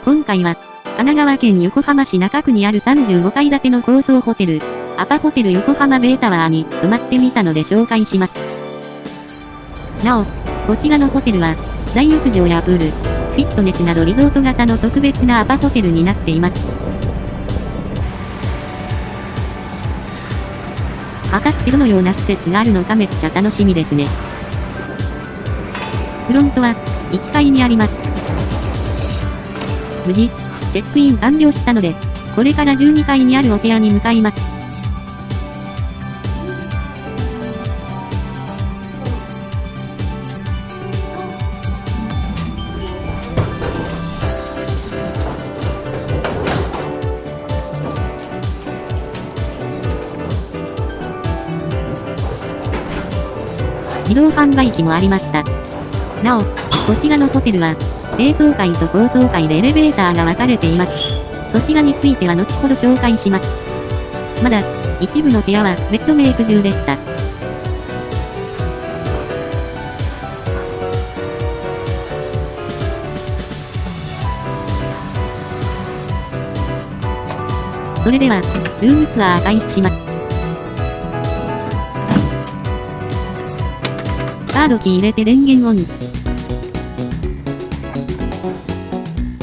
今回は、神奈川県横浜市中区にある35階建ての高層ホテル、アパホテル横浜ベイタワーに泊まってみたので紹介します。なお、こちらのホテルは、大浴場やプール、フィットネスなどリゾート型の特別なアパホテルになっています。果たしてどのような施設があるのかめっちゃ楽しみですね。フロントは、1階にあります。無事、チェックイン完了したので、これから12階にあるお部屋に向かいます。自動販売機もありました。なお、こちらのホテルは、低層階と高層階でエレベーターが分かれています。そちらについては後ほど紹介します。まだ、一部の部屋はベッドメイク中でした。それでは、ルームツアー開始します。カードキー入れて電源オン。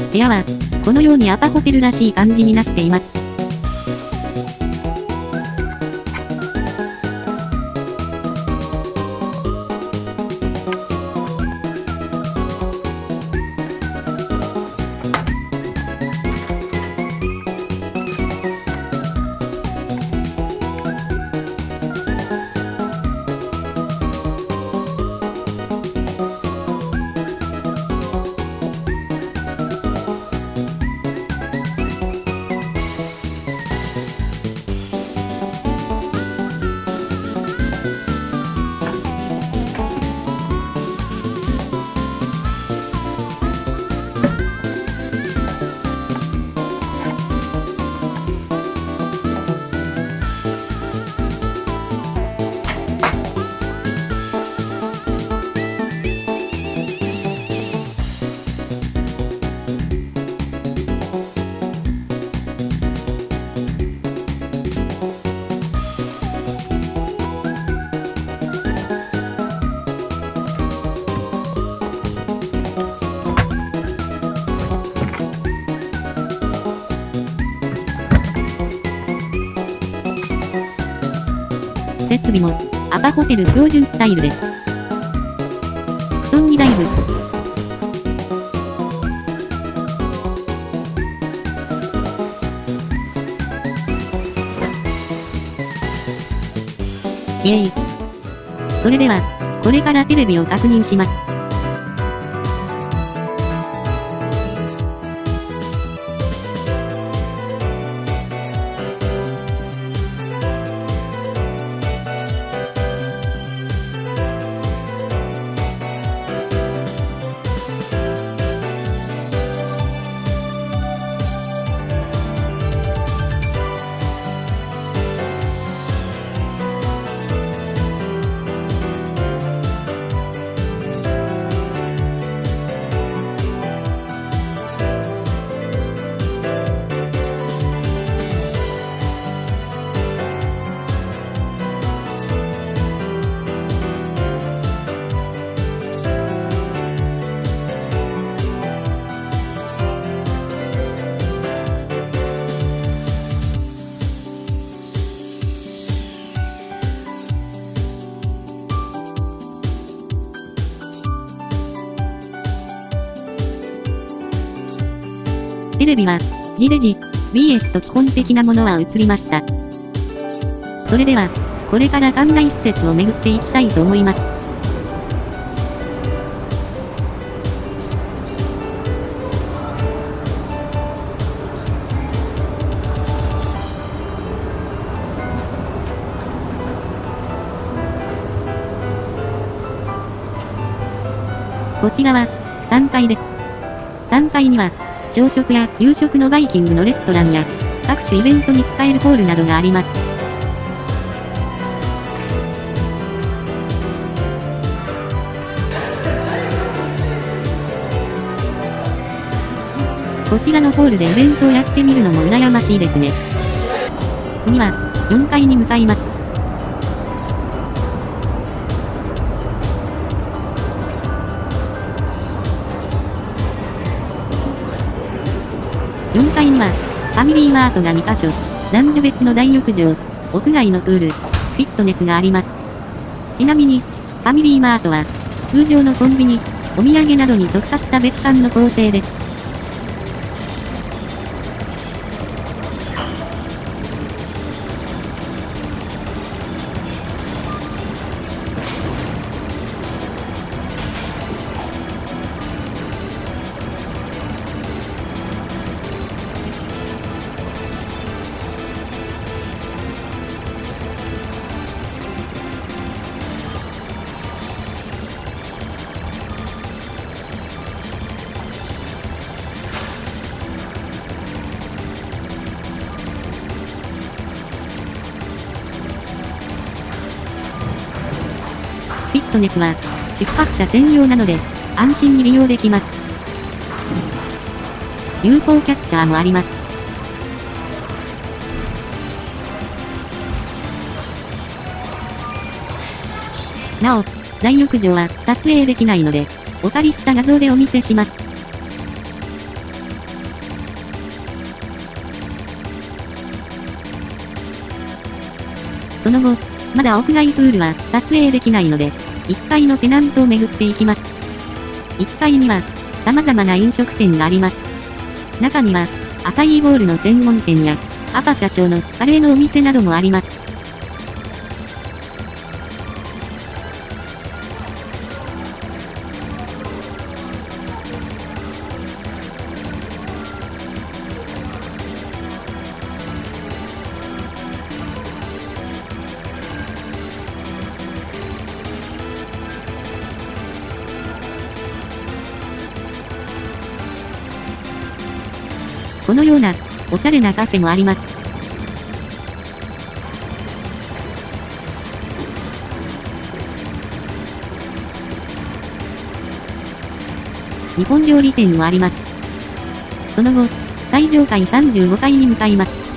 部屋は、このようにアパホテルらしい感じになっています。設備も、アパホテル標準スタイルです。布団にダイブ。イエイ。それでは、これからテレビを確認します。テレビは、地デジ、BS と基本的なものは映りました。それでは、これから館内施設を巡っていきたいと思います。こちらは、3階です。3階には、朝食や夕食のバイキングのレストランや、各種イベントに使えるホールなどがあります。こちらのホールでイベントをやってみるのも羨ましいですね。次は、4階に向かいます。4階には、ファミリーマートが2カ所、男女別の大浴場、屋外のプール、フィットネスがあります。ちなみに、ファミリーマートは、通常のコンビニ、お土産などに特化した別館の構成です。フィットネスは、宿泊者専用なので、安心に利用できます。UFO キャッチャーもあります。なお、大浴場は撮影できないので、お借りした画像でお見せします。その後、まだ屋外プールは撮影できないので、1階のテナントを巡っていきます。1階には、様々な飲食店があります。中には、アサイーボールの専門店や、アパ社長のカレーのお店などもあります。このような、おしゃれなカフェもあります。日本料理店もあります。その後、最上階35階に向かいます。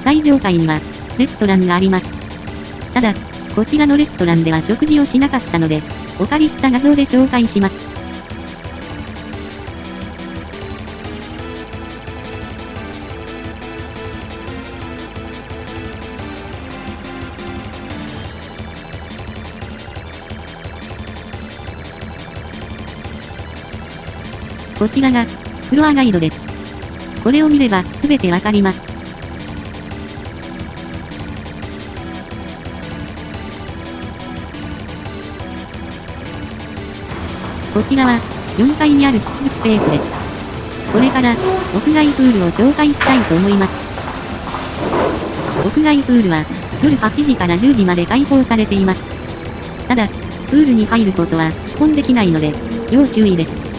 最上階には、レストランがあります。ただ、こちらのレストランでは食事をしなかったので、お借りした画像で紹介します。こちらが、フロアガイドです。これを見れば、すべてわかります。こちらは、4階にあるキッズスペースです。これから、屋外プールを紹介したいと思います。屋外プールは、夜8時から10時まで開放されています。ただ、プールに入ることは基本できないので、要注意です。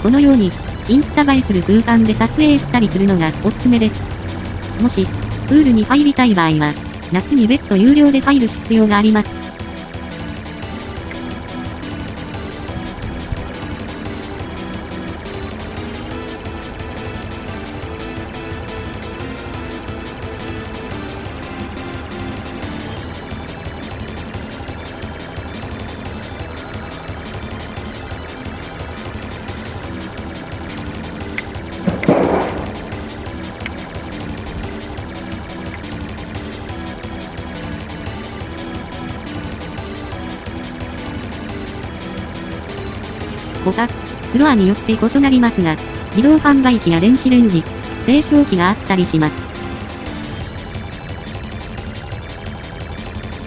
このように、インスタ映えする空間で撮影したりするのがおすすめです。もし、プールに入りたい場合は、夏に別途有料で入る必要があります。ほか、フロアによって異なりますが、自動販売機や電子レンジ、製氷機があったりします。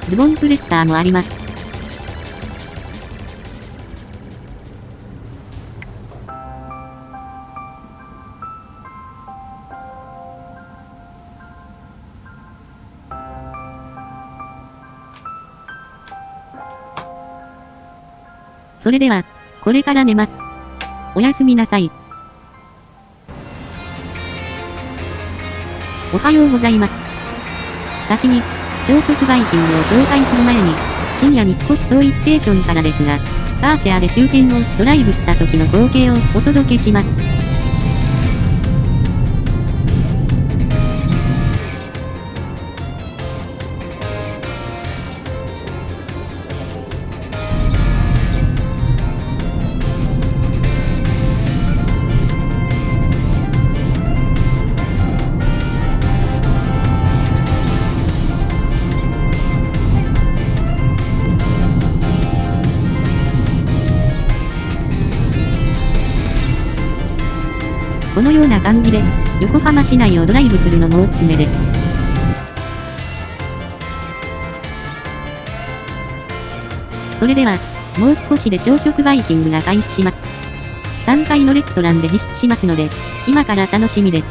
ズボンプレッサーもあります。それでは、これから寝ます。おやすみなさい。おはようございます。先に、朝食バイキングを紹介する前に、深夜に少し遠いステーションからですが、カーシェアで終点をドライブした時の光景をお届けします。このような感じで、横浜市内をドライブするのもおすすめです。それでは、もう少しで朝食バイキングが開始します。3階のレストランで実施しますので、今から楽しみです。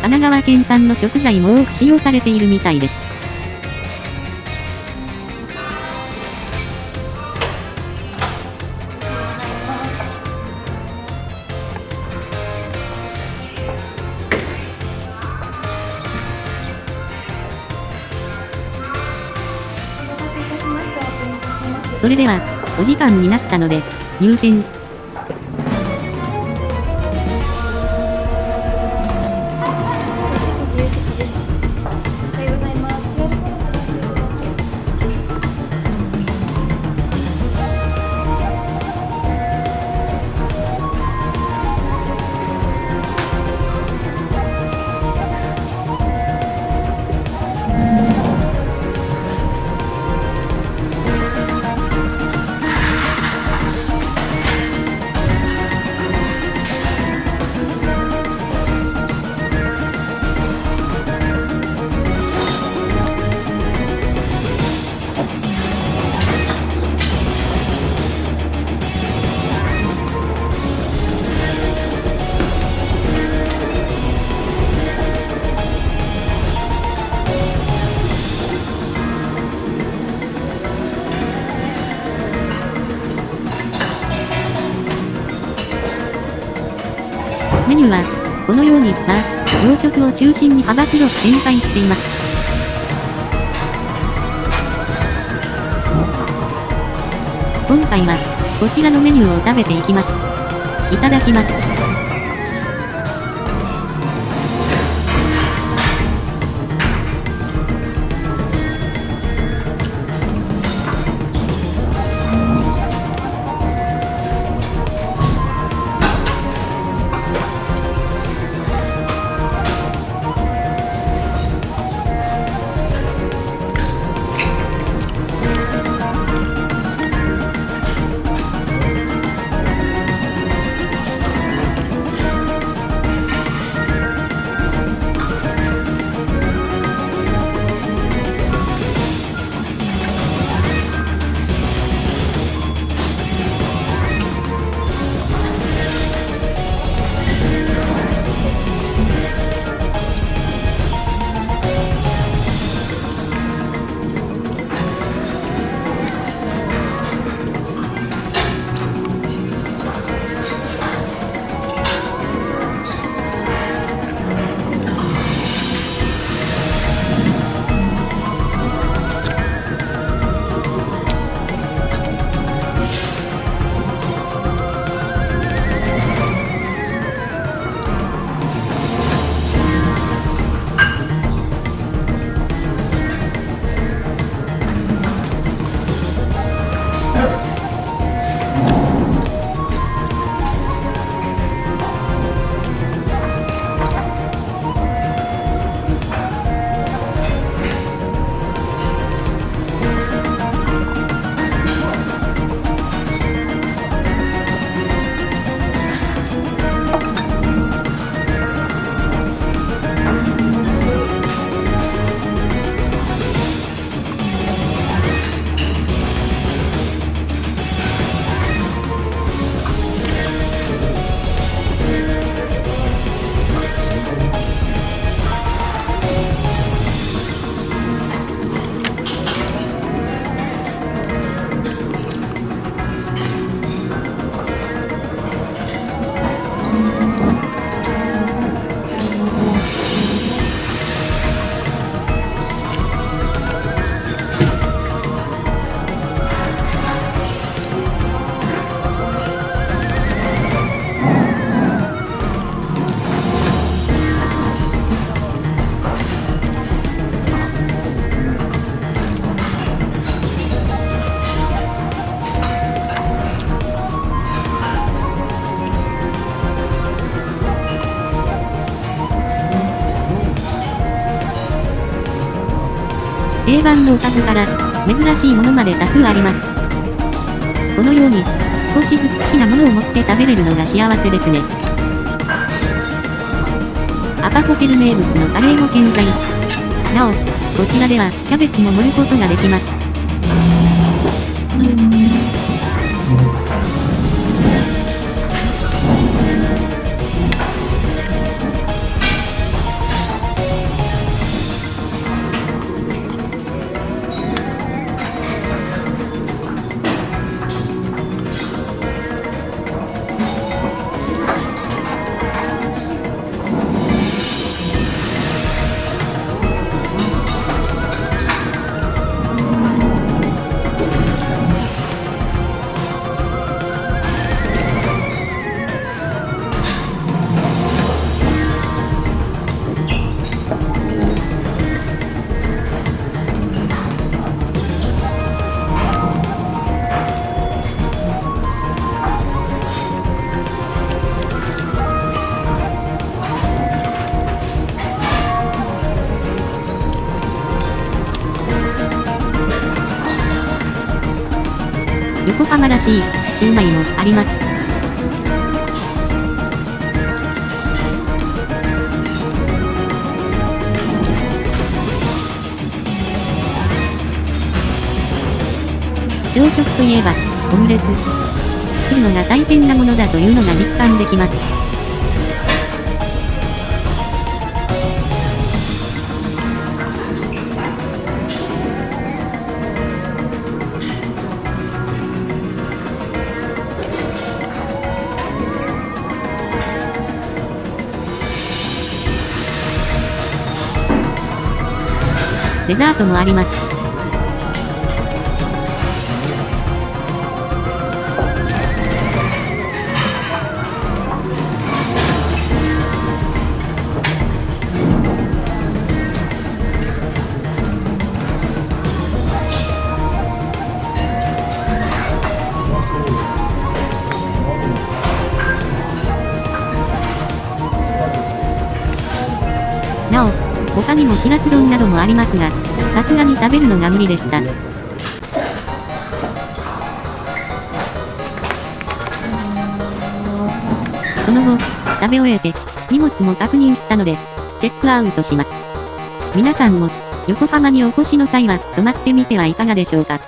神奈川県産の食材も多く使用されているみたいです。それでは、お時間になったので、入店。メニューは、このようにバー、洋食を中心に幅広く展開しています。今回は、こちらのメニューを食べていきます。いただきます。番のおかずから、珍しいものまで多数あります。このように、少しずつ好きなものを持って食べれるのが幸せですね。アパホテル名物のカレーも健在。なお、こちらではキャベツも盛ることができます。横浜らしいシウマイもあります。朝食といえばオムレツ。作るのが大変なものだというのが実感できます。デザートもあります。なお、他にもしらす丼などもありますが、さすがに食べるのが無理でした。その後、食べ終えて、荷物も確認したので、チェックアウトします。皆さんも、横浜にお越しの際は泊まってみてはいかがでしょうか。